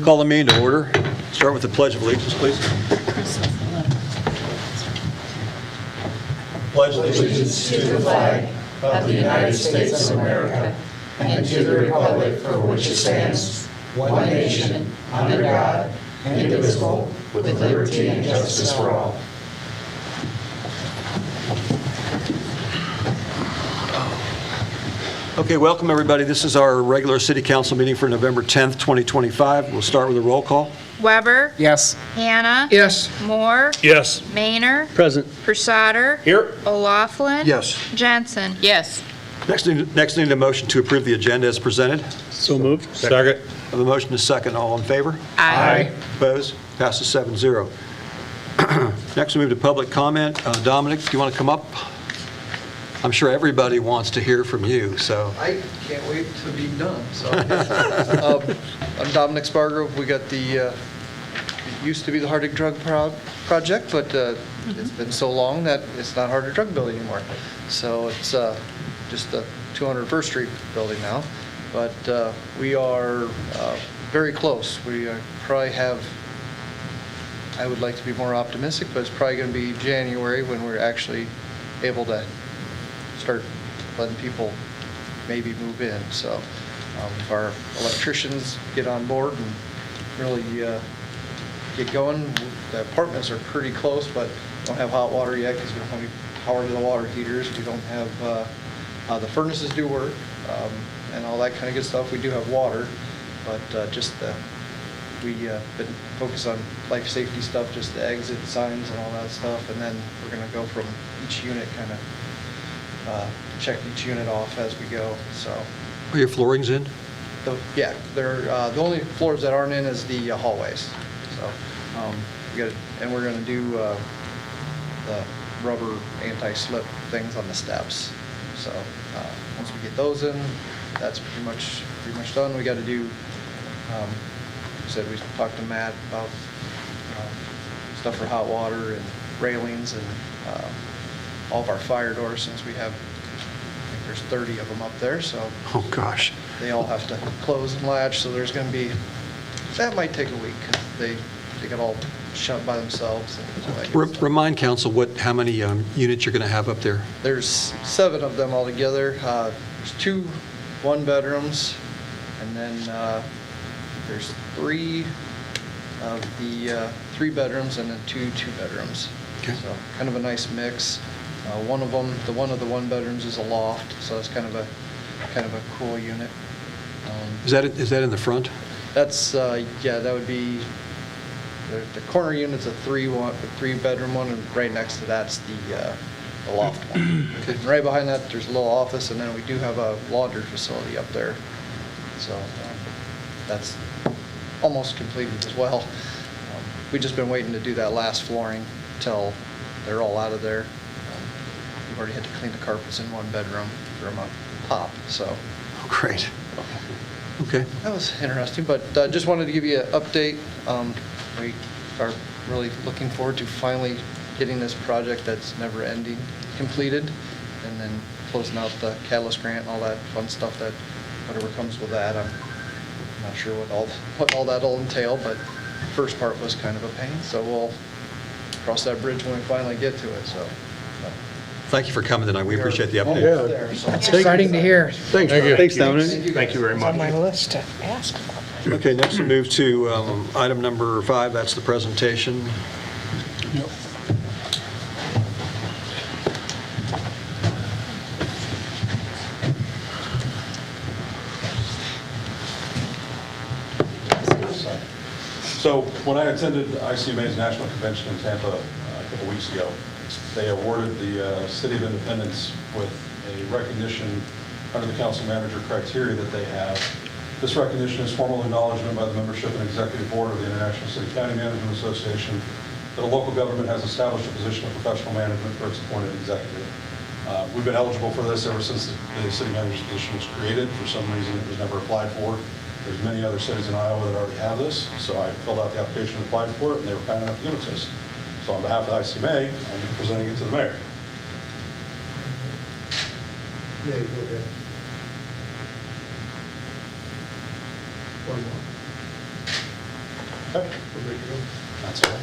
Call the meeting to order. Start with the Pledge of Allegiance, please. Pledge Allegiance to the flag of the United States of America and to the republic for which it stands, one nation, under God, indivisible, with liberty and justice for all. Okay, welcome everybody. This is our regular city council meeting for November 10th, 2025. We'll start with a roll call. Weber. Yes. Hannah. Yes. Moore. Yes. Maynard. Present. Prasada. Here. O'Laughlin. Yes. Jensen. Yes. Next, need a motion to approve the agenda as presented. So moved. Second. I have a motion to second. All in favor? Aye. Opposed? Passes 7-0. Next, we move to public comment. Dominic, do you want to come up? I'm sure everybody wants to hear from you, so. I can't wait to be done, so. I'm Dominic Spargrove. We got it used to be the Harding Drug Project, but it's been so long that it's not Harding Drug Building anymore. So it's just the 201st Street building now. But we are very close. We probably have, I would like to be more optimistic, but it's probably going to be January when we're actually able to start letting people maybe move in. So if our electricians get on board and really get going, the apartments are pretty close, but don't have hot water yet because we don't have any power to the water heaters. We don't have, the furnaces do work and all that kind of good stuff. We do have water, but we've been focused on life safety stuff, just the exit signs and all that stuff, and then we're going to go from each unit kind of check each unit off as we go. So, Are your floorings in? yeah, they're the only floors that aren't in is the hallways. So, and we're going to do the rubber anti-slip things on the steps. So, once we get those in, that's pretty much done. We got to do. We talked to Matt about stuff for hot water and railings and. All of our fire doors, since we have, I think there's 30 of them up there, so Oh, gosh. they all have to close and latch, so there's going to be, that might take a week, because they get all shut by themselves. And so that gets- Remind council how many units you're going to have up there. There's 7 of them altogether. There's 2 one-bedrooms, and then there's 3 of the 3 bedrooms, and then 2 two-bedrooms. Okay. So kind of a nice mix. One of them, the one bedrooms is a loft, so it's kind of a cool unit. Is that in the front? That's yeah, that would be the corner unit's a 3-bedroom one, and right next to that's the loft one. Okay. And right behind that, there's a little office, and then we do have a laundry facility up there. So that's almost completed as well. We've just been waiting to do that last flooring till they're all out of there. We've already had to clean the carpets in one bedroom for a month pop, so. Oh, great. Okay. That was interesting, but just wanted to give you an update. We are really looking forward to finally getting this project that's never ending completed, and then closing out the Catalyst grant and all that fun stuff that whatever comes with that. I'm not sure what all that'll entail, but the first part was kind of a pain, so we'll cross that bridge when we finally get to it. So Thank you for coming tonight. We appreciate the update. almost there, so. It's exciting to hear. Thanks, Dominic. Thank you very It's on my list to ask about. Okay, next we move to item number 5. That's the presentation. So when I attended ICMA's National Convention in Tampa a couple weeks ago, they awarded the City of Independence with a recognition under the council manager criteria that they have. This recognition is formal acknowledgement by the membership and executive board of the International City County Management Association that a local government has established a position of professional management for its appointed executive. We've been eligible for this ever since the city manager's position was created. For some reason, it was never applied for. There's many other cities in Iowa that already have this, so I filled out the application and applied for it, and they were kind enough to give it to us. So on behalf of ICMA, I'm presenting it to the mayor. Yeah, go ahead. One more. That's all right.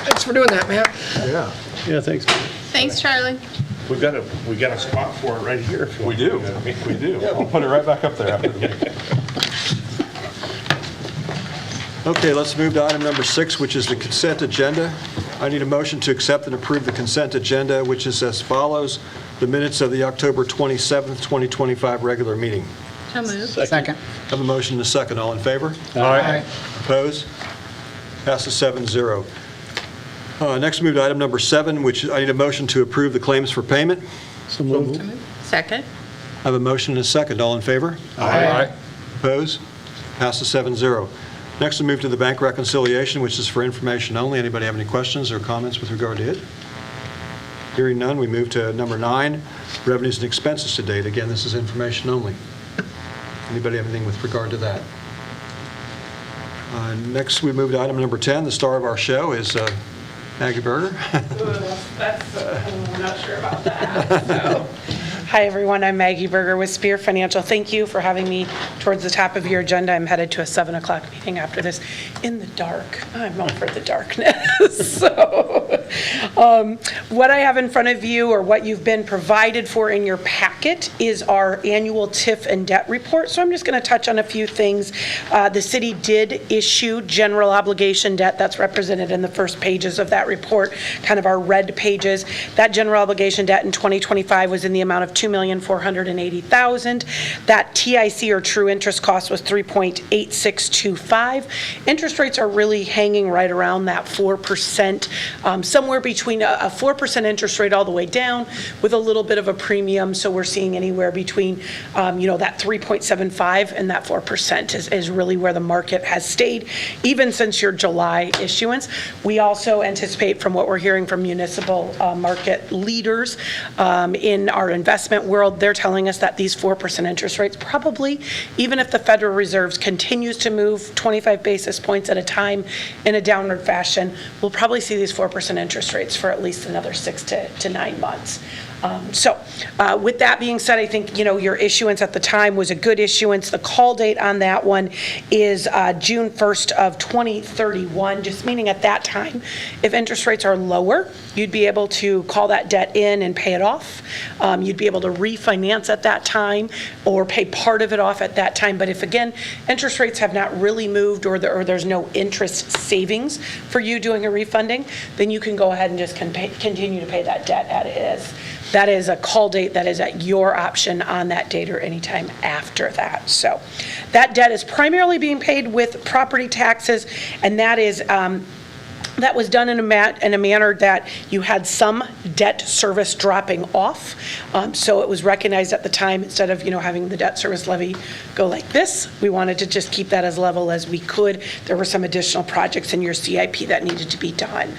Thanks for doing that, Matt. Yeah, thanks. Thanks, Charlie. We got a spot for it right here. if you We want. do. We do. We'll put it right back up there after the meeting. Okay, let's move to item number 6, which is the consent agenda. I need a motion to accept and approve the consent agenda, which is as follows: the minutes of the October 27th, 2025 regular meeting. So moved. Second. Have a motion and a second. All in favor? Aye. Opposed? Passes 7-0. Next, we move to item number 7, which I need a motion to approve the claims for payment. So moved. Second. I have a motion and a second. All in favor? Aye. Opposed? Passes 7-0. Next, we move to the bank reconciliation, which is for information only. Anybody have any questions or comments with regard to it? Hearing none, we move to number 9, revenues and expenses to date. Again, this is information only. Anybody have anything with regard to that? Next, we move to item number 10. The star of our show is Maggie Berger. I'm not sure about that. So. Hi, everyone. I'm Maggie Berger with Spear Financial. Thank you for having me towards the top of your agenda. I'm headed to a 7 o'clock meeting after this in the dark. I'm all for the darkness. So, what I have in front of you, or what you've been provided for in your packet, is our annual TIF and debt report. So I'm just going to touch on a few things. The city did issue general obligation debt. That's represented in the first pages of that report, kind of our red pages. That general obligation debt in 2025 was in the amount of $2,480,000. That TIC, or true interest cost, was 3.8625. Interest rates are really hanging right around that 4%, somewhere between a 4% interest rate all the way down with a little bit of a premium. So we're seeing anywhere between, that 3.75 and that 4% is really where the market has stayed, even since your July issuance. We also anticipate, from what we're hearing from municipal market leaders in our investment world, they're telling us that these 4% interest rates probably, even if the Federal Reserve continues to move 25 basis points at a time in a downward fashion, we'll probably see these 4% interest rates for at least another 6 to 9 months. With that being said, I think, your issuance at the time was a good issuance. The call date on that one is June 1st of 2031, just meaning at that time, if interest rates are lower, you'd be able to call that debt in and pay it off. You'd be able to refinance at that time or pay part of it off at that time. But if, again, interest rates have not really moved, or there's no interest savings for you doing a refunding, then you can go ahead and just continue to pay that debt as it is. That is a call date that is at your option on that date or anytime after that. So that debt is primarily being paid with property taxes, and that is that was done in a manner that you had some debt service dropping off. So it was recognized at the time, instead of having the debt service levy go like this, we wanted to just keep that as level as we could. There were some additional projects in your CIP that needed to be done.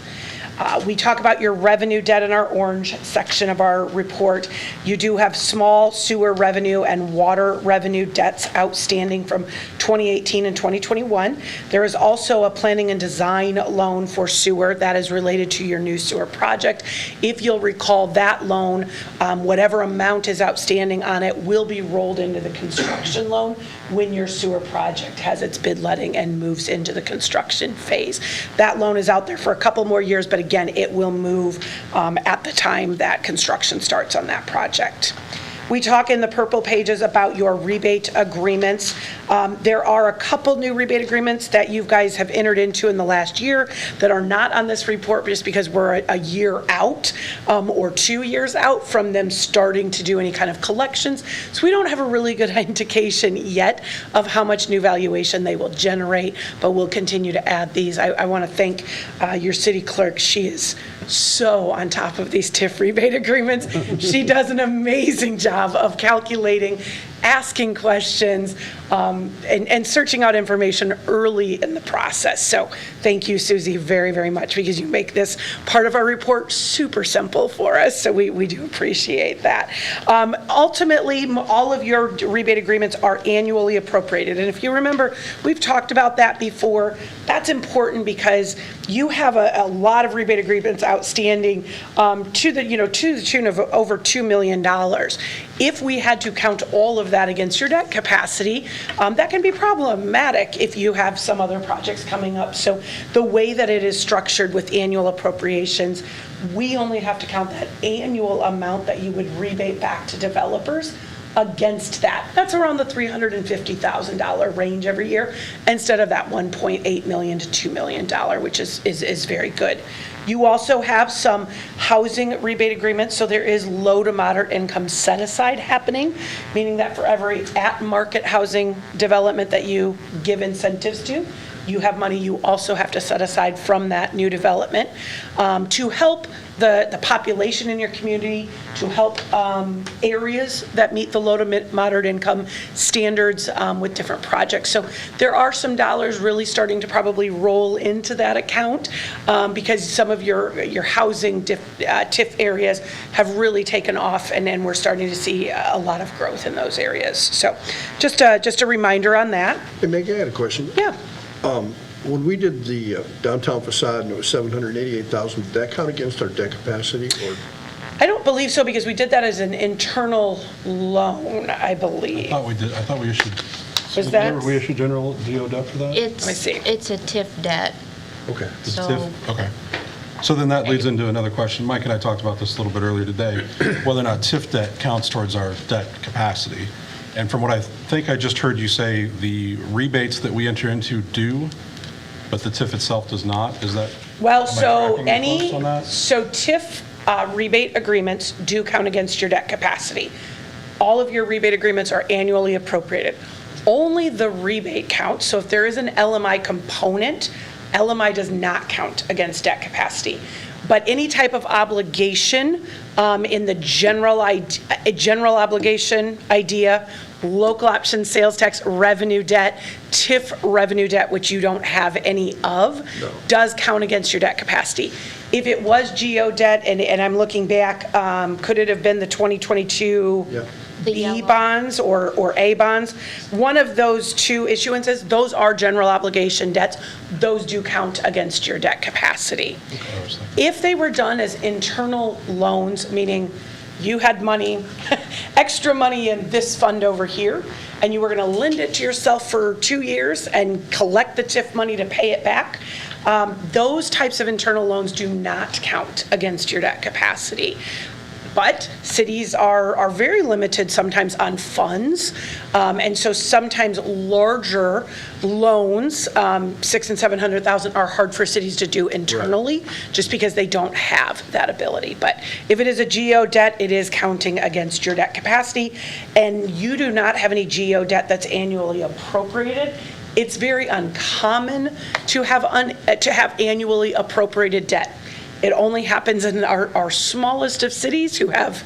We talk about your revenue debt in our orange section of our report. You do have small sewer revenue and water revenue debts outstanding from 2018 and 2021. There is also a planning and design loan for sewer that is related to your new sewer project. If you'll recall, that loan, whatever amount is outstanding on it, will be rolled into the construction loan when your sewer project has its bid letting and moves into the construction phase. That loan is out there for a couple more years, but again, it will move at the time that construction starts on that project. We talk in the purple pages about your rebate agreements. There are a couple new rebate agreements that you guys have entered into in the last year that are not on this report, just because we're a year out or 2 years out from them starting to do any kind of collections. So we don't have a really good indication yet of how much new valuation they will generate, but we'll continue to add these. I want to thank your city clerk. She is so on top of these TIF rebate agreements. She does an amazing job of calculating, asking questions, and searching out information early in the process. So thank you, Susie, very, very much, because you make this part of our report super simple for us. So we do appreciate that. Ultimately, all of your rebate agreements are annually appropriated. And if you remember, we've talked about that before. That's important because you have a lot of rebate agreements outstanding to the tune of over $2 million. If we had to count all of that against your debt capacity, that can be problematic if you have some other projects coming up. So the way that it is structured with annual appropriations, we only have to count that annual amount that you would rebate back to developers against that. That's around the $350,000 range every year, instead of that $1.8 million to $2 million, which is very good. You also have some housing rebate agreements, so there is low to moderate income set aside happening, meaning that for every at-market housing development that you give incentives to, you have money you also have to set aside from that new development to help the population in your community, to help areas that meet the low to moderate income standards with different projects. So there are some dollars really starting to probably roll into that account because some of your housing TIF areas have really taken off, and then we're starting to see a lot of growth in those areas. So just a reminder on that. Hey, Maggie, I had a question. Yeah. When we did the downtown facade and it was $788,000, did that count against our debt capacity, or? I don't believe so, because we did that as an internal loan, I believe. I thought we issued. Was that? Remember we issued general GO debt for that? It's, Let me see. it's a TIF debt, Okay. so Okay. So then that leads into another question. Mike and I talked about this a little bit earlier today, whether or not TIF debt counts towards our debt capacity. And from what I think I just heard you say, the rebates that we enter into do, but the TIF itself does not. Is that? Well, am I so tracking you close on that? so TIF rebate agreements do count against your debt capacity. All of your rebate agreements are annually appropriated. Only the rebate counts. So if there is an LMI component, LMI does not count against debt capacity. But any type of obligation in the general obligation idea, local option sales tax revenue debt, TIF revenue debt, which you don't have any of, does count against your debt capacity. If it was GO debt, and I'm looking back, could it have been the 2022 Yeah. The B yellow. bonds or A bonds? One of those two issuances, those are general obligation debts. Those do count against your debt capacity. If they were done as internal loans, meaning you had money, extra money in this fund over here, and you were going to lend it to yourself for 2 years and collect the TIF money to pay it back, those types of internal loans do not count against your debt capacity. But cities are very limited sometimes on funds, and so sometimes larger loans, $600,000 and $700,000, are hard for cities to do internally, just because they don't have that ability. But if it is a GO debt, it is counting against your debt capacity, and you do not have any GO debt that's annually appropriated. It's very uncommon to have annually appropriated debt. It only happens in our smallest of cities who have,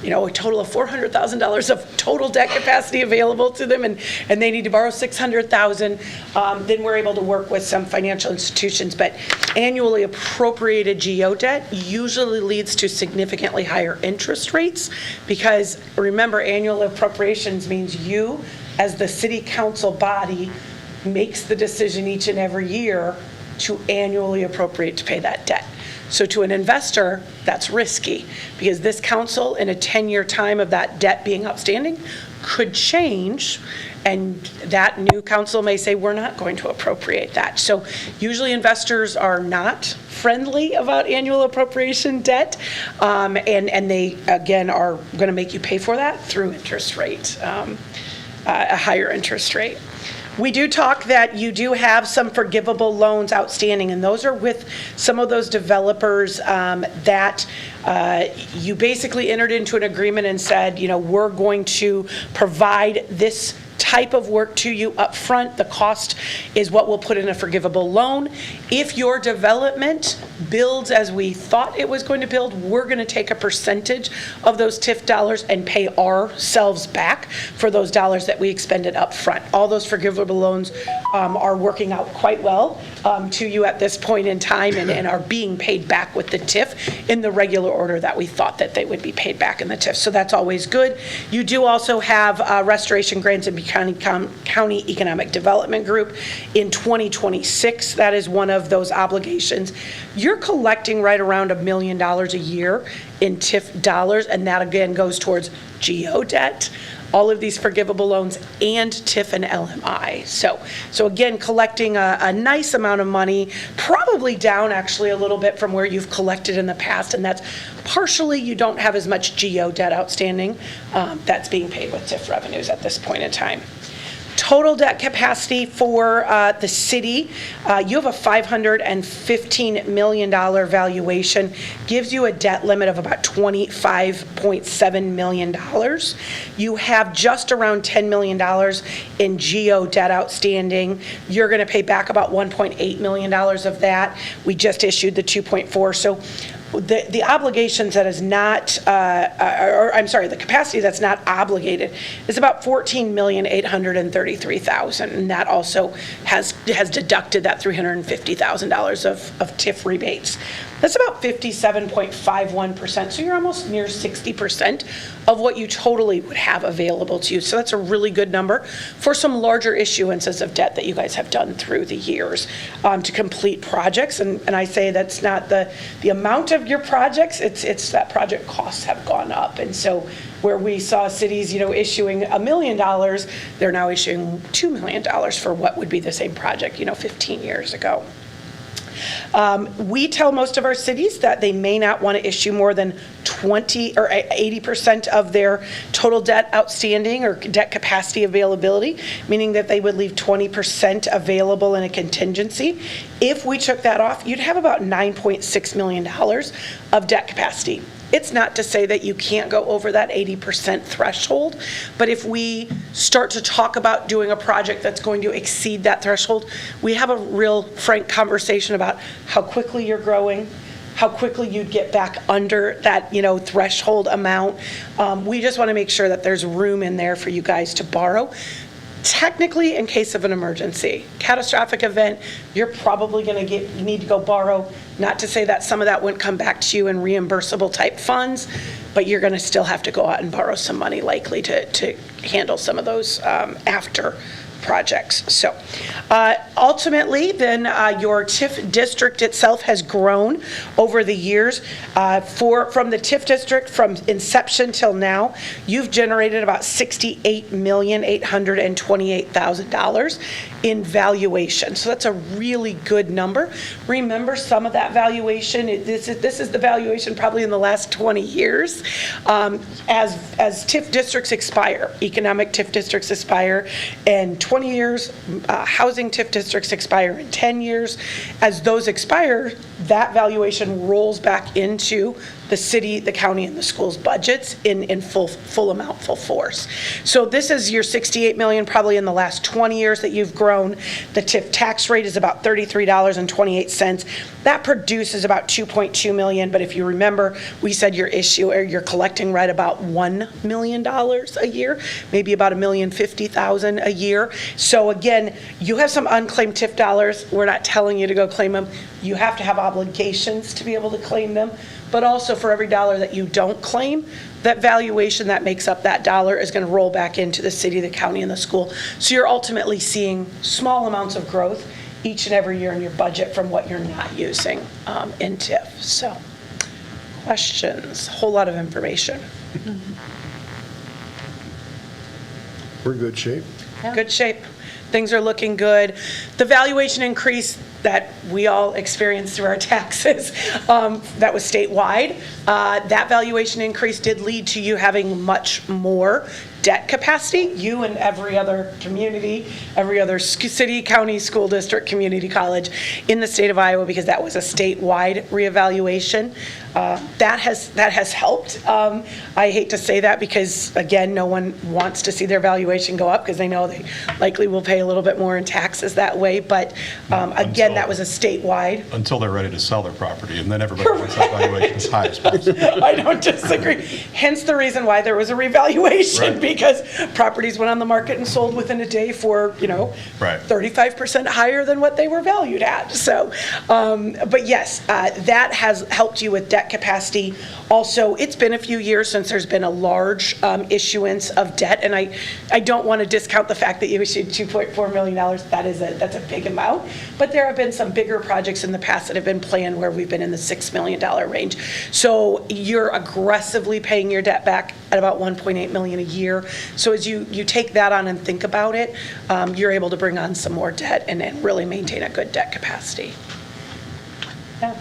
a total of $400,000 of total debt capacity available to them, and they need to borrow $600,000. Then we're able to work with some financial institutions. But annually appropriated GO debt usually leads to significantly higher interest rates, because remember, annual appropriations means you, as the city council body, makes the decision each and every year to annually appropriate to pay that debt. So to an investor, that's risky, because this council, in a 10-year time of that debt being outstanding, could change, and that new council may say, we're not going to appropriate that. So usually investors are not friendly about annual appropriation debt, and they, again, are going to make you pay for that through interest rate, a higher interest rate. We do talk that you do have some forgivable loans outstanding, and those are with some of those developers that you basically entered into an agreement and said, we're going to provide this type of work to you up front. The cost is what we'll put in a forgivable loan. If your development builds as we thought it was going to build, we're going to take a percentage of those TIF dollars and pay ourselves back for those dollars that we expended up front. All those forgivable loans are working out quite well to you at this point in time, and are being paid back with the TIF in the regular order that we thought that they would be paid back in the TIF. So that's always good. You do also have restoration grants in County Economic Development Group in 2026. That is one of those obligations. You're collecting right around $1 million a year in TIF dollars, and that again goes towards GO debt. all of these forgivable loans and TIF and LMI. So again, collecting a nice amount of money, probably down actually a little bit from where you've collected in the past, and that's partially you don't have as much GO debt outstanding that's being paid with TIF revenues at this point in time. Total debt capacity for the city, you have a $515 million valuation, gives you a debt limit of about $25.7 million. You have just around $10 million in GO debt outstanding. You're going to pay back about $1.8 million of that. We just issued the 2.4. So the obligations that is not, the capacity that's not obligated is about $14,833,000, and that also has deducted that $350,000 of TIF rebates. That's about 57.51%, so you're almost near 60% of what you totally would have available to you. So that's a really good number for some larger issuances of debt that you guys have done through the years to complete projects. And I say that's not the amount of your projects, it's that project costs have gone up. And so where we saw cities, issuing $1 million, they're now issuing $2 million for what would be the same project, 15 years ago. We tell most of our cities that they may not want to issue more than 20 or 80% of their total debt outstanding or debt capacity availability, meaning that they would leave 20% available in a contingency. If we took that off, you'd have about $9.6 million of debt capacity. It's not to say that you can't go over that 80% threshold, but if we start to talk about doing a project that's going to exceed that threshold, we have a real frank conversation about how quickly you're growing, how quickly you'd get back under that, threshold amount. We just want to make sure that there's room in there for you guys to borrow. Technically, in case of an emergency, catastrophic event, you're probably going to need to go borrow. Not to say that some of that wouldn't come back to you in reimbursable type funds, but you're going to still have to go out and borrow some money likely to handle some of those after projects. So ultimately, then your TIF district itself has grown over the years. From the TIF district, from inception till now, you've generated about $68,828,000 in valuation. So that's a really good number. Remember, some of that valuation, this is the valuation probably in the last 20 years. As TIF districts expire, economic TIF districts expire, and 20 years, housing TIF districts expire in 10 years. As those expire, that valuation rolls back into the city, the county, and the school's budgets in full amount, full force. So this is your $68 million probably in the last 20 years that you've grown. The TIF tax rate is about $33.28. That produces about $2.2 million, but if you remember, we said you're collecting right about $1 million a year, maybe about $1,050,000 a year. So again, you have some unclaimed TIF dollars. We're not telling you to go claim them. You have to have obligations to be able to claim them. But also for every dollar that you don't claim, that valuation that makes up that dollar is going to roll back into the city, the county, and the school. So you're ultimately seeing small amounts of growth each and every year in your budget from what you're not using in TIF. So questions, a whole lot of information. We're in good shape. Good shape. Things are looking good. The valuation increase that we all experience through our taxes, that was statewide. That valuation increase did lead to you having much more debt capacity, you and every other community, every other city, county, school district, community college in the state of Iowa, because that was a statewide reevaluation. That has helped. I hate to say that because, again, no one wants to see their valuation go up because they know they likely will pay a little bit more in taxes that way. But again, that was a statewide. Until they're ready to sell their property, and then everybody wants that valuation as high as possible. I don't disagree. Hence the reason why there was a revaluation, Right. because properties went on the market and sold within a day for, Right. 35% higher than what they were valued at. So, but yes, that has helped you with debt debt capacity. Also, it's been a few years since there's been a large issuance of debt, and I don't want to discount the fact that you issued $2.4 million. That's a big amount. But there have been some bigger projects in the past that have been planned where we've been in the $6 million range. So you're aggressively paying your debt back at about $1.8 million a year. So as you take that on and think about it, you're able to bring on some more debt and really maintain a good debt capacity. Yeah.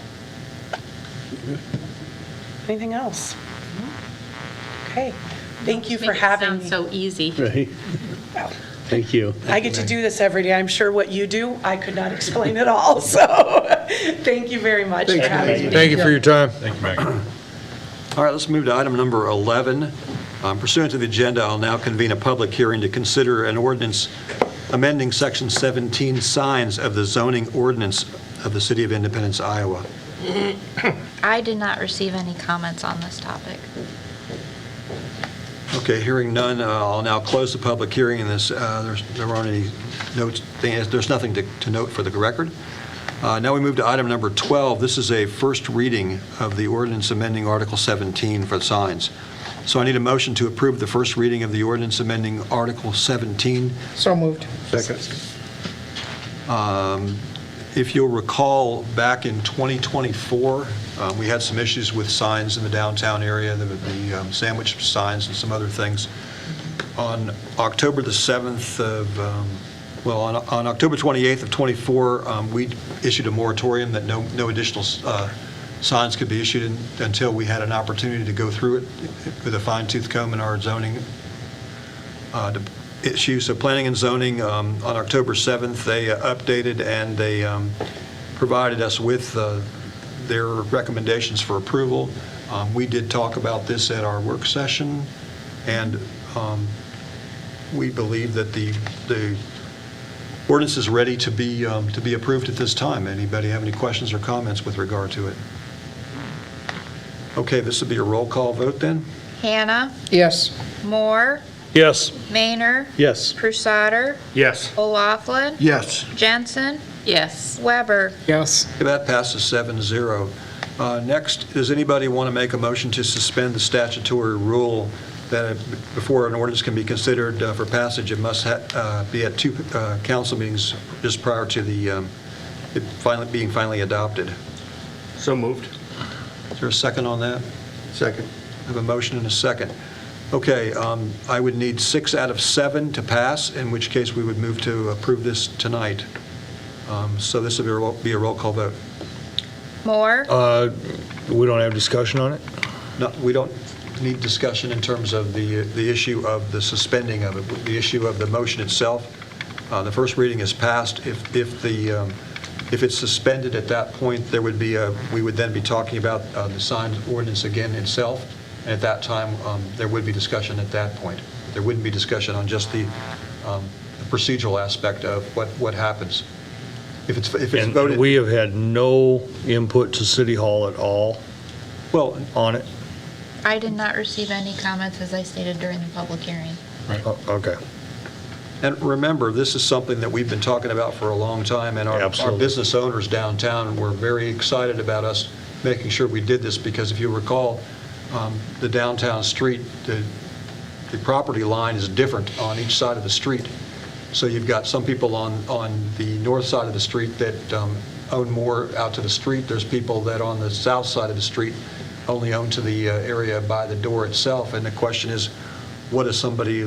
Anything else? Okay. Thank you for having me. Sounds so easy. Right. Well, Thank you. I get to do this every day. I'm sure what you do, I could not explain it all. So thank you very much for having me. Thank you for your time. Thank you, Maggie. All right, let's move to item number 11. Pursuant to the agenda, I'll now convene a public hearing to consider an ordinance amending Section 17 signs of the zoning ordinance of the City of Independence, Iowa. I did not receive any comments on this topic. Okay, hearing none, I'll now close the public hearing, and there aren't any notes, there's nothing to note for the record. Now we move to item number 12. This is a first reading of the ordinance amending Article 17 for signs. So I need a motion to approve the first reading of the ordinance amending Article 17. So moved. Second. If you'll recall, back in 2024, we had some issues with signs in the downtown area, the sandwich signs and some other things. On October the 7th of, on October 28th of 24, we issued a moratorium that no additional signs could be issued until we had an opportunity to go through it with a fine-tooth comb in our zoning issue. So planning and zoning, on October 7th, they updated and they provided us with their recommendations for approval. We did talk about this at our work session, and we believe that the ordinance is ready to be approved at this time. Anybody have any questions or comments with regard to it? Okay, this will be a roll call vote then. Hannah, Yes. Moore, Yes. Maynard, Yes. Prusader, Yes. O'Laughlin, Yes. Jensen, Yes. Weber. Yes. Okay, that passes 7-0. Next, does anybody want to make a motion to suspend the statutory rule that before an ordinance can be considered for passage, it must be at 2 council meetings just prior to it being finally adopted? So moved. Is there a second on that? Second. I have a motion and a second. Okay, I would need 6 out of 7 to pass, in which case we would move to approve this tonight. So this will be a roll call vote. Moore, We don't have discussion on it? No, we don't need discussion in terms of the issue of the suspending of it, the issue of the motion itself. The first reading is passed. If it's suspended at that point, we would then be talking about the sign ordinance again itself. And at that time, there would be discussion at that point. There wouldn't be discussion on just the procedural aspect of what happens. If it's And voted. we have had no input to City Hall at all Well, on it? I did not receive any comments as I stated during the public hearing. Okay. and remember, this is something that we've been talking about for a long time, and our Absolutely. business owners downtown were very excited about us making sure we did this, because if you recall, the downtown street, the property line is different on each side of the street. So you've got some people on the north side of the street that own more out to the street. There's people that on the south side of the street only own to the area by the door itself. And the question is, what does somebody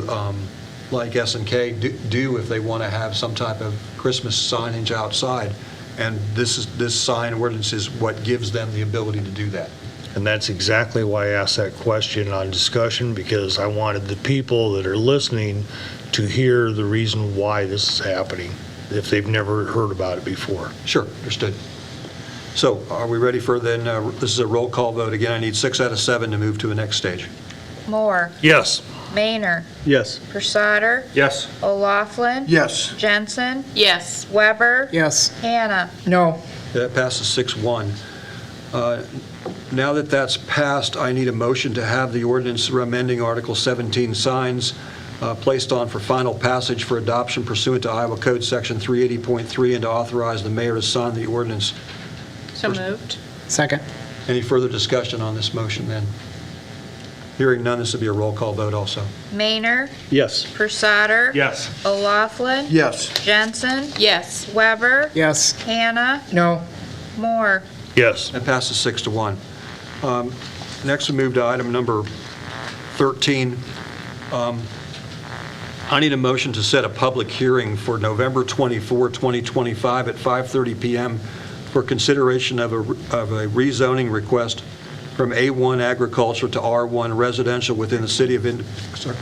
like S&K do if they want to have some type of Christmas signage outside? And this sign ordinance is what gives them the ability to do that. And that's exactly why I asked that question on discussion, because I wanted the people that are listening to hear the reason why this is happening, if they've never heard about it before. Sure, understood. So are we ready for then, this is a roll call vote. Again, I need 6 out of 7 to move to the next stage. Moore, Yes. Maynard, Yes. Prusader, Yes. O'Laughlin, Yes. Jensen, Yes. Weber, Yes. Hannah. No. That passes 6-1. Now that that's passed, I need a motion to have the ordinance amending Article 17 signs placed on for final passage for adoption pursuant to Iowa Code Section 380.3, and to authorize the mayor to sign the ordinance. So moved. Second. Any further discussion on this motion then? Hearing none, this will be a roll call vote also. Maynard, Yes. Pursader. Yes. O'Laughlin. Yes. Jensen, Yes. Weber, Yes. Hannah, No. Moore. Yes. That passes 6-1. Next, we move to item number 13. I need a motion to set a public hearing for November 24, 2025 at 5:30 PM for consideration of a rezoning request from A1 agriculture to R1 residential within the city of R2. Sorry,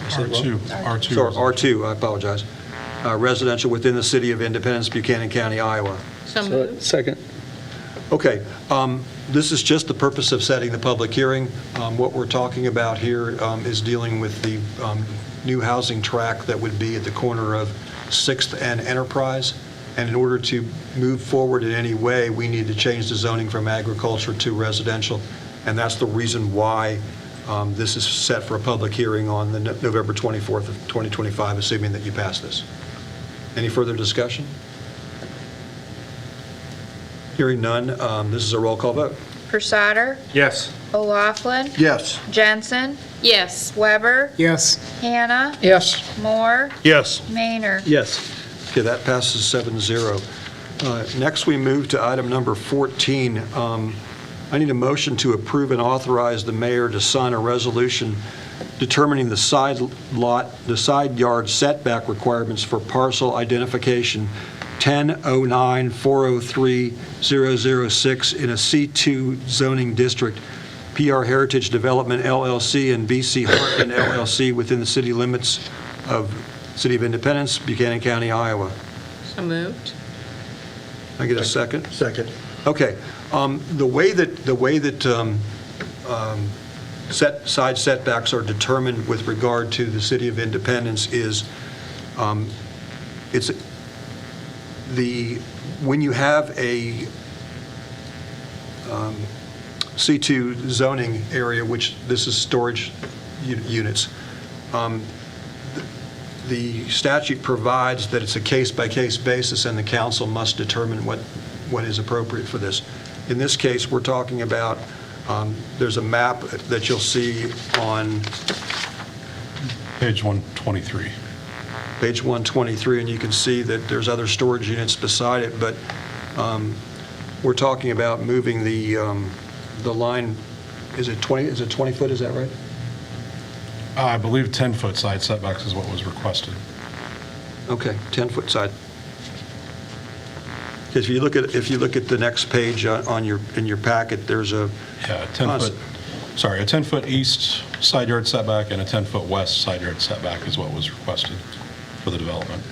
R2, I apologize. Residential within the city of Independence, Buchanan County, Iowa. So moved. Second. Okay, this is just the purpose of setting the public hearing. What we're talking about here is dealing with the new housing tract that would be at the corner of 6th and Enterprise. And in order to move forward in any way, we need to change the zoning from agriculture to residential. And that's the reason why this is set for a public hearing on the November 24th of 2025, assuming that you pass this. Any further discussion? Hearing none, this is a roll call vote. Pursader, Yes. O'Laughlin, Yes. Jensen, Yes. Weber, Yes. Hannah, Yes. Moore, Yes. Maynard. Yes. Okay, that passes 7-0. Next, we move to item number 14. I need a motion to approve and authorize the mayor to sign a resolution determining the side yard setback requirements for parcel identification 1009-403-006 in a C2 zoning district, PR Heritage Development LLC and BC Hartman LLC within the city limits of City of Independence, Buchanan County, Iowa. So moved. Can I get a second? Second. Okay. The way that side setbacks are determined with regard to the City of Independence is, when you have a C2 zoning area, which this is storage units, the statute provides that it's a case-by-case basis, and the council must determine what is appropriate for this. In this case, we're talking about, there's a map that you'll see on Page 123. page 123, and you can see that there's other storage units beside it, but we're talking about moving the line, is it 20 foot, is that right? I believe 10-foot side setbacks is what was requested. Okay, 10-foot side. If you look at the next page in your packet, there's a Yeah, a 10-foot east side yard setback and a 10-foot west side yard setback is what was requested for the development.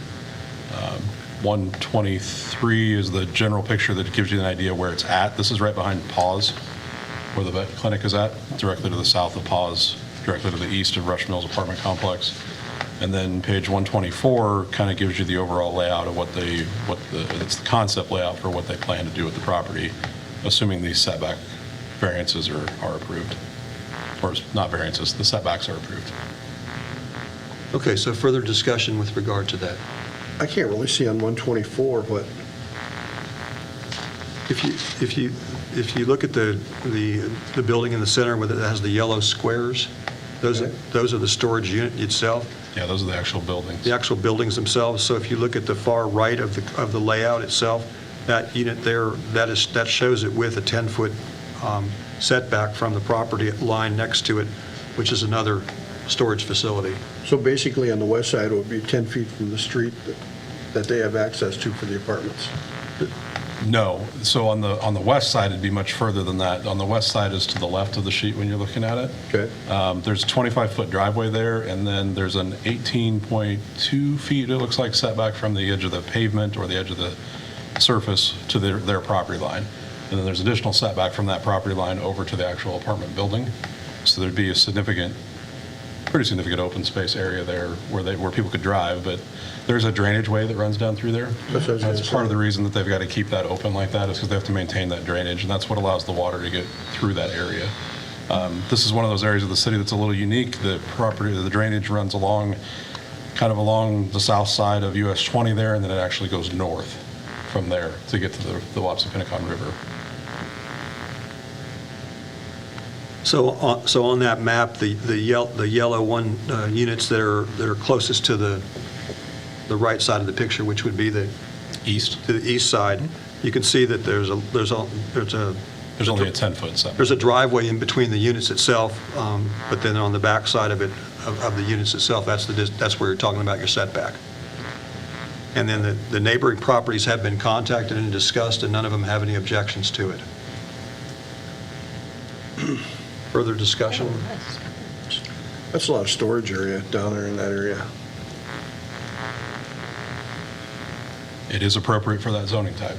123 is the general picture that gives you an idea where it's at. This is right behind Paws, where the vet clinic is at, directly to the south of Paws, directly to the east of Rush Mills apartment complex. And then page 124 kind of gives you the overall layout of it's the concept layout for what they plan to do with the property, assuming these setback variances are approved. Or not variances, the setbacks are approved. Okay, so further discussion with regard to that. I can't really see on 124, but If you look at the building in the center where it has the yellow squares, those are the storage unit itself, Yeah, those are the actual buildings. the actual buildings themselves. So if you look at the far right of the layout itself, that unit there, that shows it with a 10-foot setback from the property line next to it, which is another storage facility. so basically on the west side, it would be 10 feet from the street that they have access to for the apartments. No, so on the west side, it'd be much further than that. On the west side is to the left of the sheet when you're looking at it. Okay. There's a 25-foot driveway there, and then there's an 18.2 feet, it looks like, setback from the edge of the pavement or the edge of the surface to their property line. And then there's additional setback from that property line over to the actual apartment building. So there'd be a pretty significant open space area there where people could drive, but there's a drainage way that runs down through there. That's what I was gonna That's part of say. the reason that they've got to keep that open like that, is because they have to maintain that drainage, and that's what allows the water to get through that area. This is one of those areas of the city that's a little unique. The drainage runs along the south side of US 20 there, and then it actually goes north from there to get to the Wapsipinicon River. So on that map, the yellow one units that are closest to the right side of the picture, which would be the East, to the east side, you can see that there's only a 10-foot setback. There's a driveway in between the units itself, but then on the back side of it, of the units itself, that's where you're talking about your setback. And then the neighboring properties have been contacted and discussed, and none of them have any objections to it. Further discussion? That's a lot of storage area down there in that area. It is appropriate for that zoning type.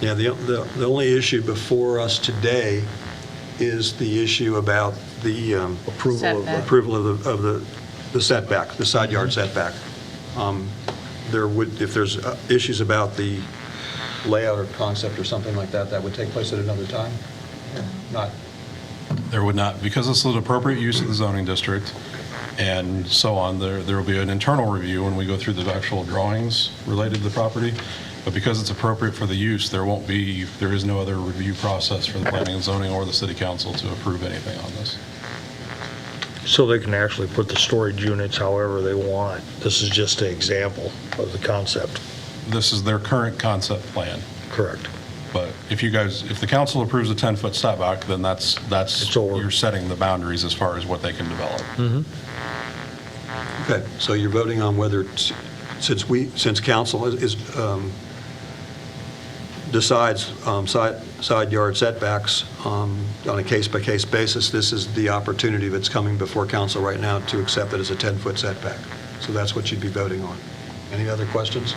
Yeah, the only issue before us today is the issue about the Setback. approval of the setback, the side yard setback. There would, if there's issues about the layout or concept or something like that, that would take place at another time? Not, There would not, because this is an appropriate use of the zoning district and so on, there will be an internal review when we go through the actual drawings related to the property. But because it's appropriate for the use, there is no other review process for the planning and zoning or the city council to approve anything on this. So they can actually put the storage units however they want. This is just an example of the concept. This is their current concept plan. Correct. But if the council approves a 10-foot setback, then that's It's over. you're setting the boundaries as far as what they can develop. okay, so you're voting on whether, since council decides side yard setbacks on a case-by-case basis, this is the opportunity that's coming before council right now to accept it as a 10-foot setback. So that's what you'd be voting on. Any other questions?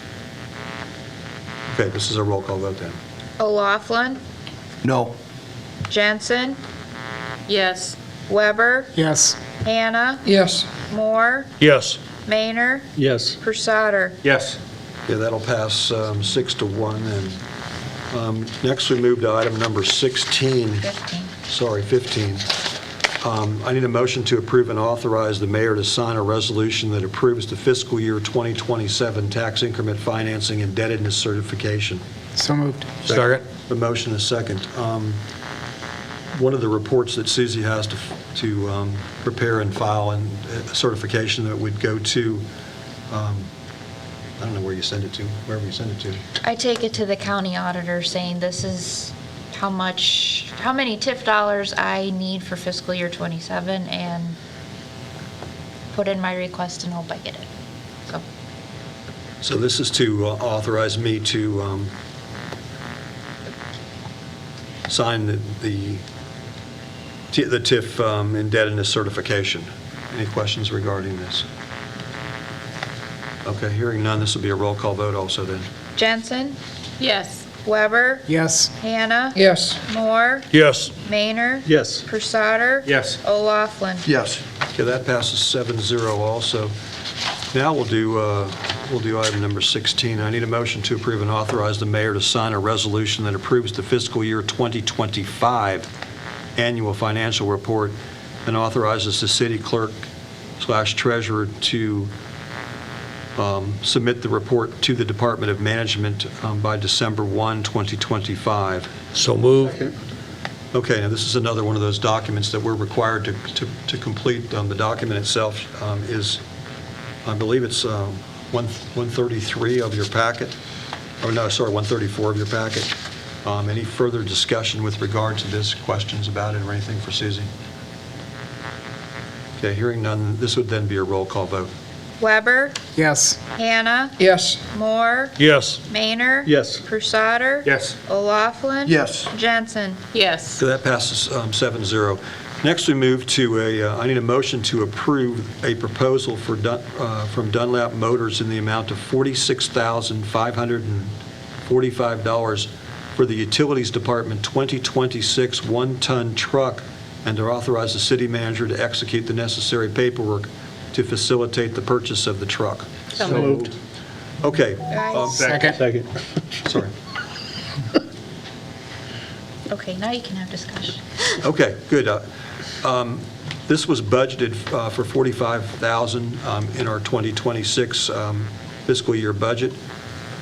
Okay, this is a roll call vote then. O'Laughlin, No. Jensen, Yes. Weber, Yes. Hannah, Yes. Moore, Yes. Maynard, Yes. Pursader. Yes. Yeah, that'll pass 6-1 then. Next, we move to item number 16. 15. I need a motion to approve and authorize the mayor to sign a resolution that approves the fiscal year 2027 tax increment financing indebtedness certification. So moved. Second. The motion is second. One of the reports that Susie has to prepare and file and a certification that would go to, I don't know where you send it to, wherever you send it to. I take it to the county auditor saying this is how many TIF dollars I need for fiscal year 27 and put in my request and hope I get it. So this is to authorize me to sign the TIF indebtedness certification. Any questions regarding this? Okay, hearing none, this will be a roll call vote also then. Jensen, Yes. Weber, Yes. Hannah, Yes. Moore, Yes. Maynard, Yes. Pursader. Yes. O'Laughlin. Yes. Okay, that passes 7-0 also. Now we'll do item number 16. I need a motion to approve and authorize the mayor to sign a resolution that approves the fiscal year 2025 annual financial report and authorizes the city clerk/treasurer to submit the report to the Department of Management by December 1, 2025. So move. Okay, now this is another one of those documents that we're required to complete. The document itself is, I believe it's 133 of your packet. Oh, no, sorry, 134 of your packet. Any further discussion with regard to this, questions about it or anything for Susie? Okay, hearing none, this would then be a roll call vote. Weber, Yes. Hannah, Yes. Moore, Yes. Maynard. Yes. Pursader. Yes. O'Laughlin. Yes. Jensen. Yes. So that passes 7-0. Next, we move to I need a motion to approve a proposal from Dunlap Motors in the amount of $46,545 for the Utilities Department 2026 one-ton truck, and to authorize the city manager to execute the necessary paperwork to facilitate the purchase of the truck. So moved. Okay. Second. Second. Sorry. Okay, now you can have discussion. Okay, good. This was budgeted for $45,000 in our 2026 fiscal year budget.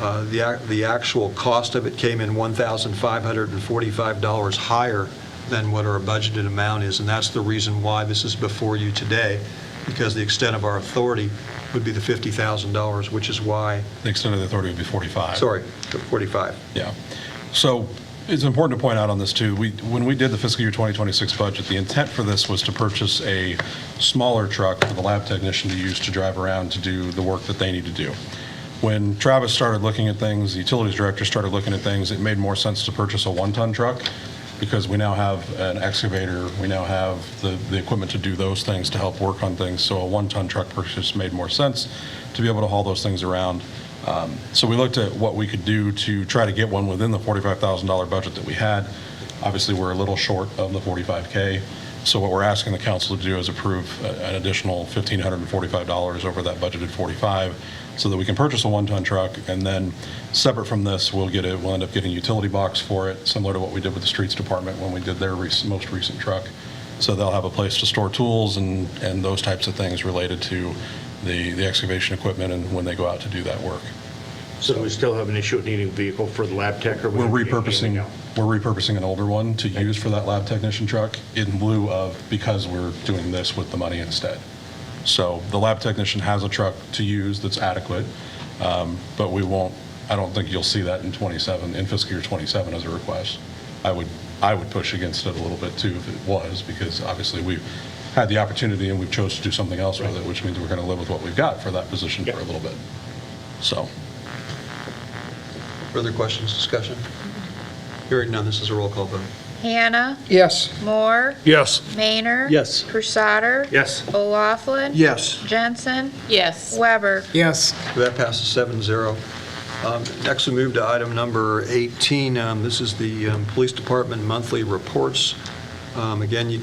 The actual cost of it came in $1,545 higher than what our budgeted amount is, and that's the reason why this is before you today, because the extent of our authority would be the $50,000, which is why, The extent of the authority would be 45. sorry, 45. Yeah. So it's important to point out on this, too, when we did the fiscal year 2026 budget, the intent for this was to purchase a smaller truck for the lab technician to use to drive around to do the work that they need to do. When Travis started looking at things, the utilities director started looking at things, it made more sense to purchase a one-ton truck because we now have an excavator, we now have the equipment to do those things, to help work on things. So a one-ton truck purchase made more sense to be able to haul those things around. So we looked at what we could do to try to get one within the $45,000 budget that we had. Obviously, we're a little short of the $45K. So what we're asking the council to do is approve an additional $1,545 over that budgeted $45,000 so that we can purchase a one-ton truck. And then separate from this, we'll end up getting a utility box for it, similar to what we did with the streets department when we did their most recent truck. So they'll have a place to store tools and those types of things related to the excavation equipment and when they go out to do that work. So do we still have an issue with needing a vehicle for the lab tech? Or We're repurposing an older one to use for that lab technician truck in lieu of, because we're doing this with the money instead. So the lab technician has a truck to use that's adequate, but I don't think you'll see that in fiscal year 27 as a request. I would push against it a little bit too if it was, because obviously we've had the opportunity and we've chose to do something else with it, which means we're going to live with what we've got for that position for a little bit. So. Further questions, discussion? Hearing none, this is a roll call vote. Hannah, Yes. Moore, Yes. Maynard. Yes. Crusader. Yes. O'Laughlin. Yes. Jensen. Yes. Weber. Yes. That passes 7-0. Next, we move to item number 18. This is the Police Department monthly reports. Again,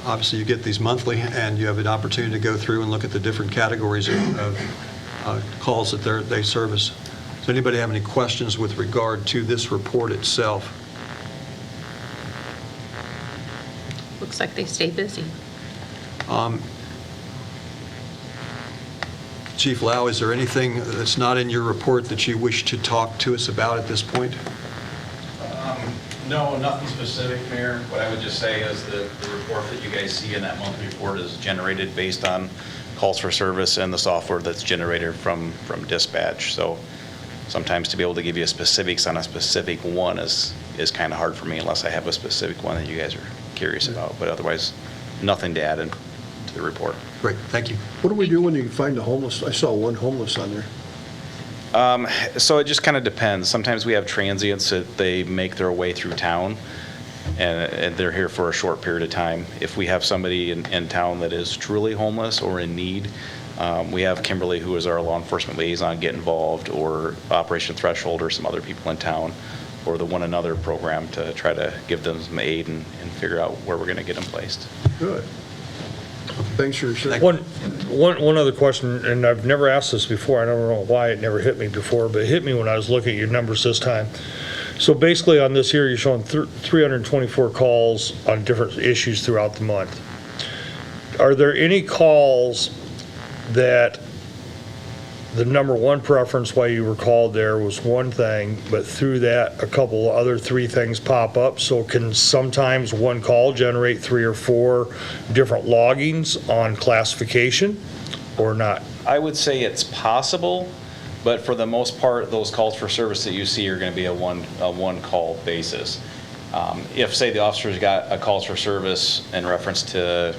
obviously you get these monthly, and you have an opportunity to go through and look at the different categories of calls that they service. Does anybody have any questions with regard to this report itself? Looks like they stay busy. Chief Lau, is there anything that's not in your report that you wish to talk to us about at this point? No, nothing specific, Mayor. What I would just say is that the report that you guys see in that monthly report is generated based on calls for service and the software that's generated from dispatch. So sometimes to be able to give you specifics on a specific one is kind of hard for me unless I have a specific one that you guys are curious about. But otherwise, nothing to add into the report. Great, thank you. What do we do when you find a homeless? I saw one homeless on there. So it just kind of depends. Sometimes we have transients that they make their way through town and they're here for a short period of time. If we have somebody in town that is truly homeless or in need, we have Kimberly, who is our law enforcement liaison, get involved, or Operation Threshold, or some other people in town, or the One Another program to try to give them some aid and figure out where we're going to get them placed. Good. Thanks for your service. One other question, and I've never asked this before, I don't know why it never hit me before, but it hit me when I was looking at your numbers this time. So basically on this here, you're showing 324 calls on different issues throughout the month. Are there any calls that the number one preference why you were called there was one thing, but through that, a couple other three things pop up? So can sometimes one call generate 3 or 4 different loggings on classification or not? I would say it's possible, but for the most part, those calls for service that you see are going to be a one call basis. If, say, the officer's got a calls for service in reference to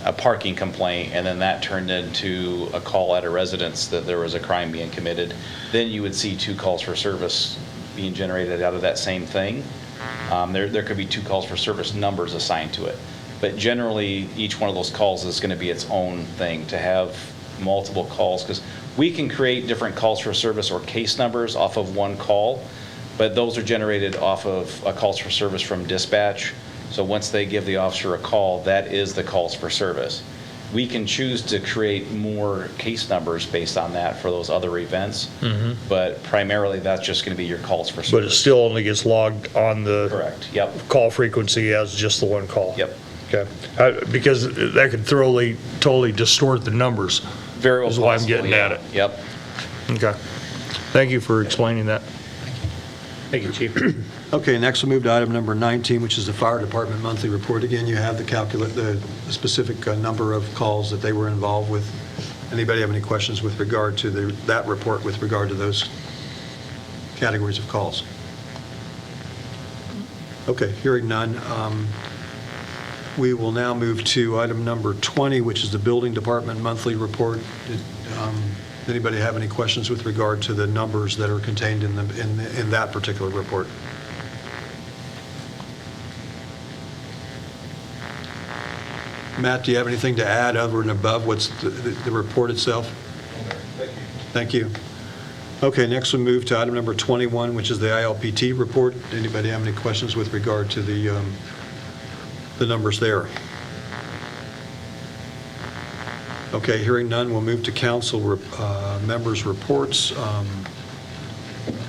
a parking complaint, and then that turned into a call at a residence that there was a crime being committed, then you would see 2 calls for service being generated out of that same thing. There could be 2 calls for service numbers assigned to it. But generally, each one of those calls is going to be its own thing. To have multiple calls, because we can create different calls for service or case numbers off of one call, but those are generated off of a calls for service from dispatch. So once they give the officer a call, that is the calls for service. We can choose to create more case numbers based on that for those other events, but primarily that's just going to be your calls for service. But it still only gets logged on the Correct, yep. call frequency as just the one call? Yep. Okay. Because that could totally distort the numbers. Very well is why I'm possible, getting yeah. at it. Yep. Okay. Thank you for explaining that. Thank you, Chief. Okay, next we'll move to item number 19, which is the fire department monthly report. Again, you have the specific number of calls that they were involved with. Anybody have any questions with regard to that report with regard to those categories of calls? Okay, hearing none. We will now move to item number 20, which is the building department monthly report. Does anybody have any questions with regard to the numbers that are contained in that particular report? Matt, do you have anything to add over and above what's the report itself? Thank you. Okay, next we move to item number 21, which is the ILPT report. Anybody have any questions with regard to the numbers there? Okay, hearing none, we'll move to council members' reports.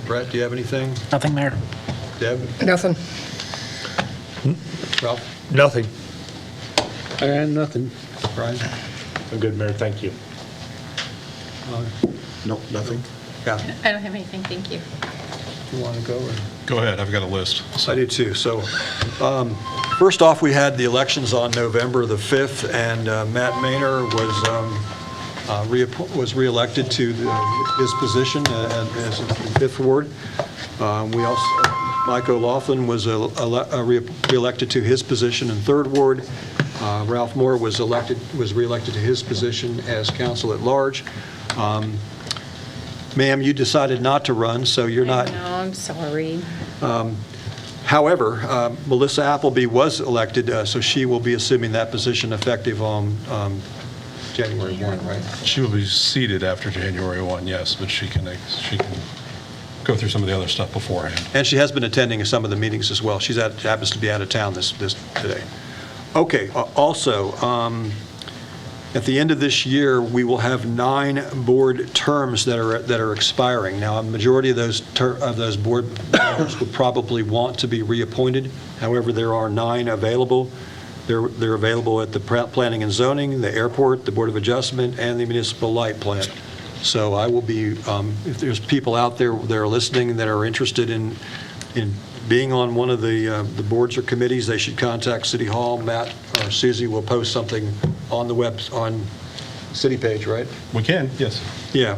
Brett, do you have anything? Nothing, Mayor. Deb? Nothing. Ralph? Nothing. Nothing. Brian? I'm good, Mayor, thank you. No, nothing. Kathy? I don't have anything, thank you. You want to go? Or? Go ahead, I've got a list. I do too. So first off, we had the elections on November the 5th, and Matt Maynor was reelected to his position as in 5th Ward. We also, Mike O'Laughlin was reelected to his position in 3rd Ward. Ralph Moore was reelected to his position as council at large. Ma'am, you decided not to run, so you're not. No, I'm sorry. However, Melissa Appleby was elected, so she will be assuming that position effective on January 1, right? She will be seated after January 1, yes, but she can go through some of the other stuff beforehand. And she has been attending some of the meetings as well. She happens to be out of town this today. Okay, also, at the end of this year, we will have 9 board terms that are expiring. Now, a majority of those board members would probably want to be reappointed. However, there are 9 available. They're available at the Planning and Zoning, the Airport, the Board of Adjustment, and the Municipal Light Plant. So I will be, if there's people out there that are listening that are interested in being on one of the boards or committees, they should contact City Hall. Matt or Susie will post something on the on city page, right? We can, yes. Yeah,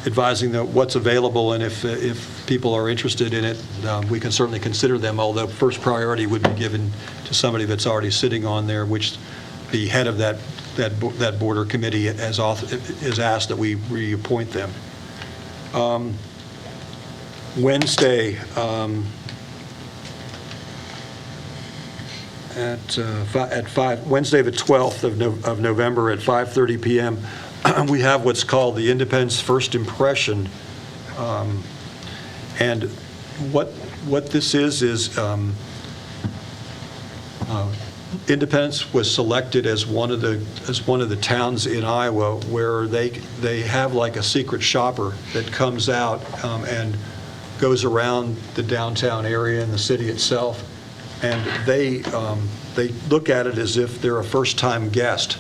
advising what's available, and if people are interested in it, we can certainly consider them, although first priority would be given to somebody that's already sitting on there, which the head of that board or committee is asked that we reappoint them. Wednesday Wednesday the 12th of November at 5:30 p.m. we have what's called the Independence First Impression, and what this is Independence was selected as one of the towns in Iowa where they have like a secret shopper that comes out and goes around the downtown area and the city itself, and they look at it as if they're a first-time guest,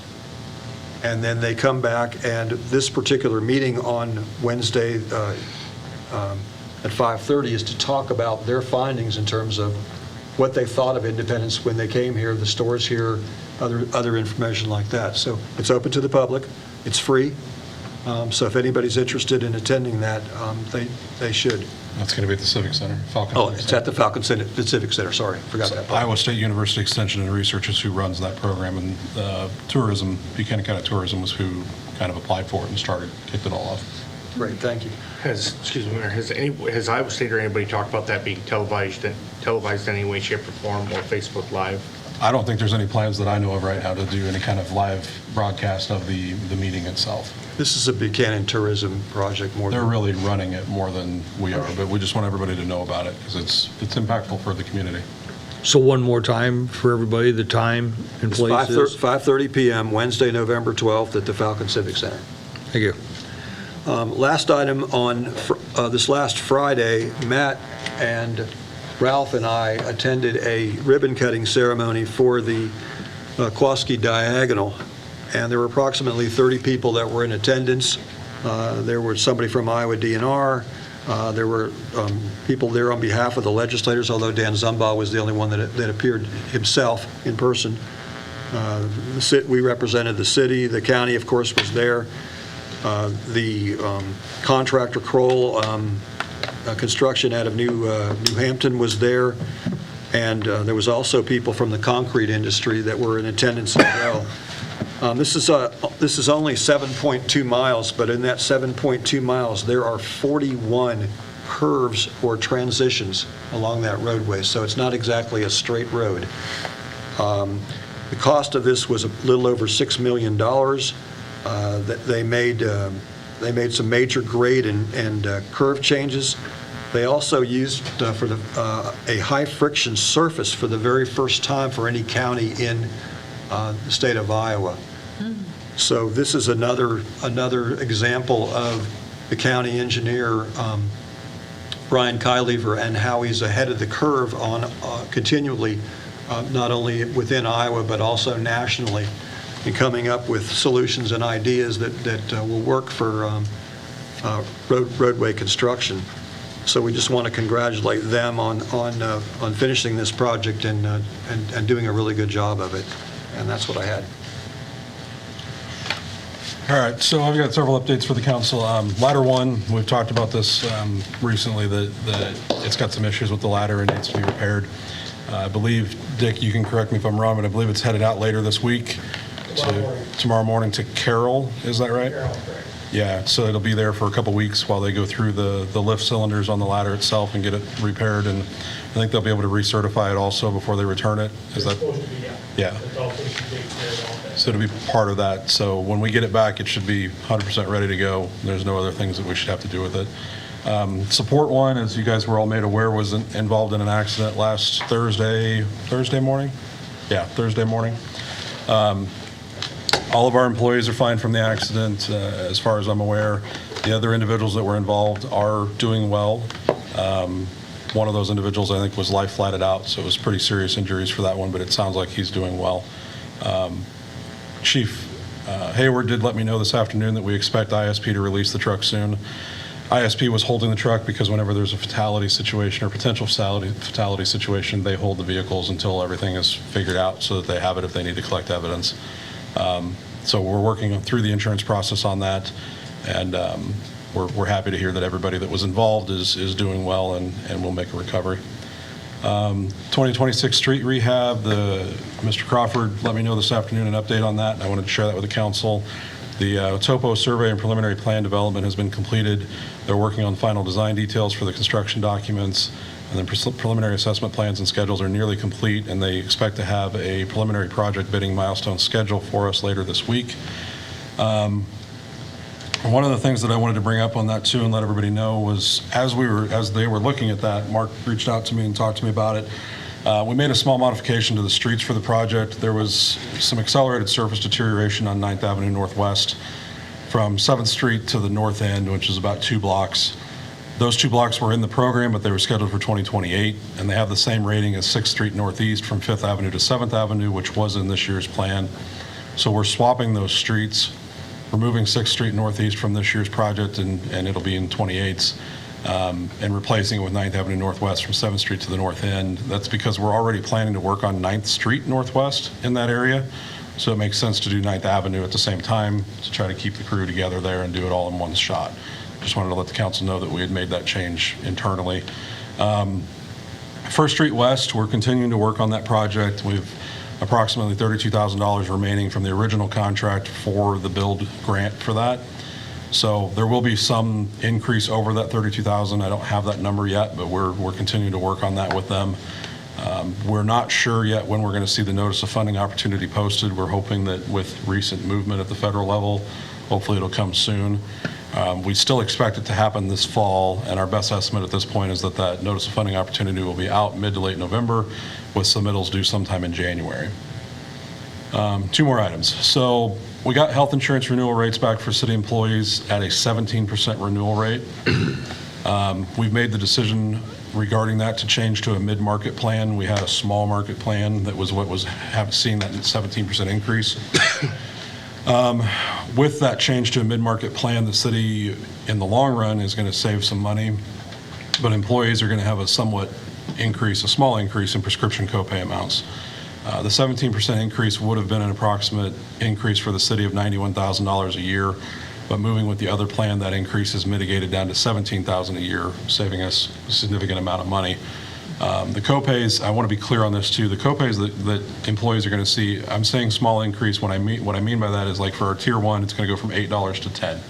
and then they come back. And this particular meeting on Wednesday at 5:30 is to talk about their findings in terms of what they thought of Independence when they came here, the stores here, other information like that. So it's open to the public. It's free. So if anybody's interested in attending that, they should. That's going to be at the Civic Center, Falcon. Oh, it's at the Falcon Center, the Civic Center, sorry, forgot that part. Iowa State University Extension and Research is who runs that program, and tourism, Buchanan County Tourism was who kind of applied for it and kicked it all off. Great, thank you. Excuse me, Mayor, has Iowa State or anybody talked about that being televised in any way, shape, or form, or Facebook Live? I don't think there's any plans that I know of right now to do any kind of live broadcast of the meeting itself. This is a Buchanan tourism project more than... They're really running it more than we are, but we just want everybody to know about it because it's impactful for the community. So one more time for everybody, the time and It's place is? 5:30 p.m., Wednesday, November 12th at the Falcon Civic Center. Thank you. Last item on this last Friday, Matt and Ralph and I attended a ribbon-cutting ceremony for the Kwoski Diagonal, and there were approximately 30 people that were in attendance. There was somebody from Iowa DNR, There were people there on behalf of the legislators, although Dan Zumbaugh was the only one that appeared himself in person. We represented the city. The county, of course, was there. The contractor, Kroll Construction out of New Hampton, was there. And there was also people from the concrete industry that were in attendance as well. This is only 7.2 miles, but in that 7.2 miles, there are 41 curves or transitions along that roadway, so it's not exactly a straight road. The cost of this was a little over $6 million. They made some major grade and curve changes. They also used a high-friction surface for the very first time for any county in the state of Iowa. So this is another example of the county engineer, Brian Keilever, and how he's ahead of the curve on continually, not only within Iowa, but also nationally, in coming up with solutions and ideas that will work for roadway construction. So we just want to congratulate them on finishing this project and doing a really good job of it. And that's what I had. All right, so I've got several updates for the council. Ladder 1, we've talked about this recently, that it's got some issues with the ladder and needs to be repaired. I believe, Dick, you can correct me if I'm wrong, but I believe it's headed out later this week. Tomorrow morning to Carroll, is that right? Carroll, correct. Yeah, so it'll be there for a couple weeks while they go through the lift cylinders on the ladder itself and get it repaired, and I think they'll be able to recertify it also before they return it. Is that? Supposed to be, yeah. So it'll be part of that. So when we get it back, it should be 100% ready to go. There's no other things that we should have to do with it. Support 1, as you guys were all made aware, was involved in an accident last Thursday morning? Yeah, Thursday morning. All of our employees are fine from the accident, as far as I'm aware. The other individuals that were involved are doing well. One of those individuals, I think, was life flatted out, so it was pretty serious injuries for that one, but it sounds like he's doing well. Chief Hayward did let me know this afternoon that we expect ISP to release the truck soon. ISP was holding the truck because whenever there's a fatality situation or potential fatality situation, they hold the vehicles until everything is figured out so that they have it if they need to collect evidence. So we're working through the insurance process on that, and we're happy to hear that everybody that was involved is doing well and will make a recovery. 2026 street rehab, Mr. Crawford let me know this afternoon an update on that, and I wanted to share that with the council. The topo survey and preliminary plan development has been completed. They're working on final design details for the construction documents, and the preliminary assessment plans and schedules are nearly complete, and they expect to have a preliminary project bidding milestone schedule for us later this week. One of the things that I wanted to bring up on that too and let everybody know was as they were looking at that, Mark reached out to me and talked to me about it. We made a small modification to the streets for the project. There was some accelerated surface deterioration on 9th Avenue Northwest from 7th Street to the north end, which is about 2 blocks. Those 2 blocks were in the program, but they were scheduled for 2028, and they have the same rating as 6th Street Northeast from 5th Avenue to 7th Avenue, which was in this year's plan. So we're swapping those streets, removing 6th Street Northeast from this year's project, and it'll be in 28's, and replacing it with 9th Avenue Northwest from 7th Street to the north end. That's because we're already planning to work on 9th Street Northwest in that area, so it makes sense to do 9th Avenue at the same time to try to keep the crew together there and do it all in one shot. Just wanted to let the council know that we had made that change internally. First Street West, we're continuing to work on that project. We've approximately $32,000 remaining from the original contract for the build grant for that. So there will be some increase over that $32,000. I don't have that number yet, but we're continuing to work on that with them. We're not sure yet when we're going to see the notice of funding opportunity posted. We're hoping that with recent movement at the federal level, hopefully it'll come soon. We still expect it to happen this fall, and our best estimate at this point is that notice of funding opportunity will be out mid to late November, with submittals due sometime in January. 2 more items. So we got health insurance renewal rates back for city employees at a 17% renewal rate. We've made the decision regarding that to change to a mid-market plan. We had a small market plan that was what was seeing that 17% increase. With that change to a mid-market plan, the city, in the long run, is going to save some money, but employees are going to have a somewhat increase, a small increase in prescription copay amounts. The 17% increase would have been an approximate increase for the city of $91,000 a year, but moving with the other plan, that increase is mitigated down to $17,000 a year, saving us a significant amount of money. The copays, I want to be clear on this too, the copays that employees are going to see, I'm saying small increase, what I mean by that is like for our tier 1, it's going to go from $8 to $10.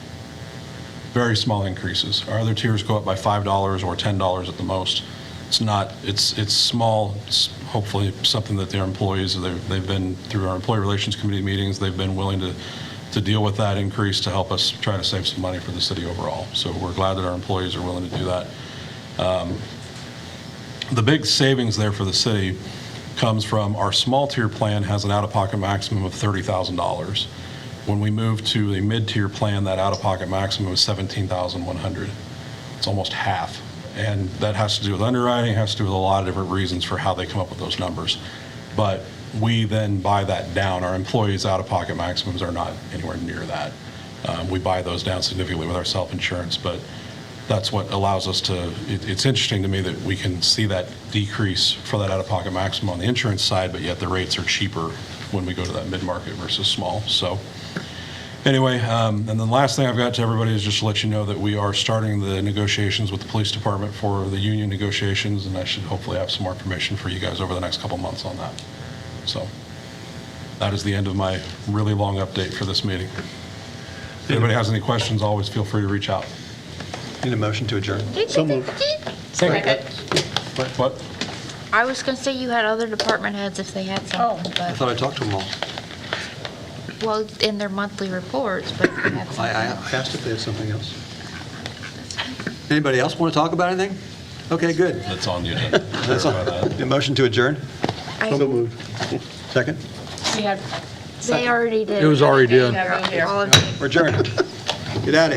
Very small increases. Our other tiers go up by $5 or $10 at the most. It's not, it's small, it's hopefully something that their employees, they've been through our employee relations committee meetings, they've been willing to deal with that increase to help us try to save some money for the city overall. So we're glad that our employees are willing to do that. The big savings there for the city comes from our small tier plan has an out-of-pocket maximum of $30,000. When we move to a mid-tier plan, that out-of-pocket maximum is $17,100. It's almost half. And that has to do with underwriting, has to do with a lot of different reasons for how they come up with those numbers. But we then buy that down. Our employees' out-of-pocket maximums are not anywhere near that. We buy those down significantly with our self-insurance, but that's what allows us to, it's interesting to me that we can see that decrease for that out-of-pocket maximum on the insurance side, but yet the rates are cheaper when we go to that mid-market versus small. So anyway, and then the last thing I've got to everybody is just to let you know that we are starting the negotiations with the police department for the union negotiations, and I should hopefully have some more information for you guys over the next couple months on that. So that is the end of my really long update for this meeting. If anybody has any questions, always feel free to reach out. Need a motion to adjourn? So moved. What? I was going to say you had other department heads if they had something, I but, thought I talked to them all. well, in their monthly reports, but if they had I something. asked if they had something else. Anybody else want to talk about anything? Okay, good. That's on the agenda. That's Clarify that. a motion to adjourn? So moved. Second? They already did. It was already done. All of you. We're adjourned. Get out of here.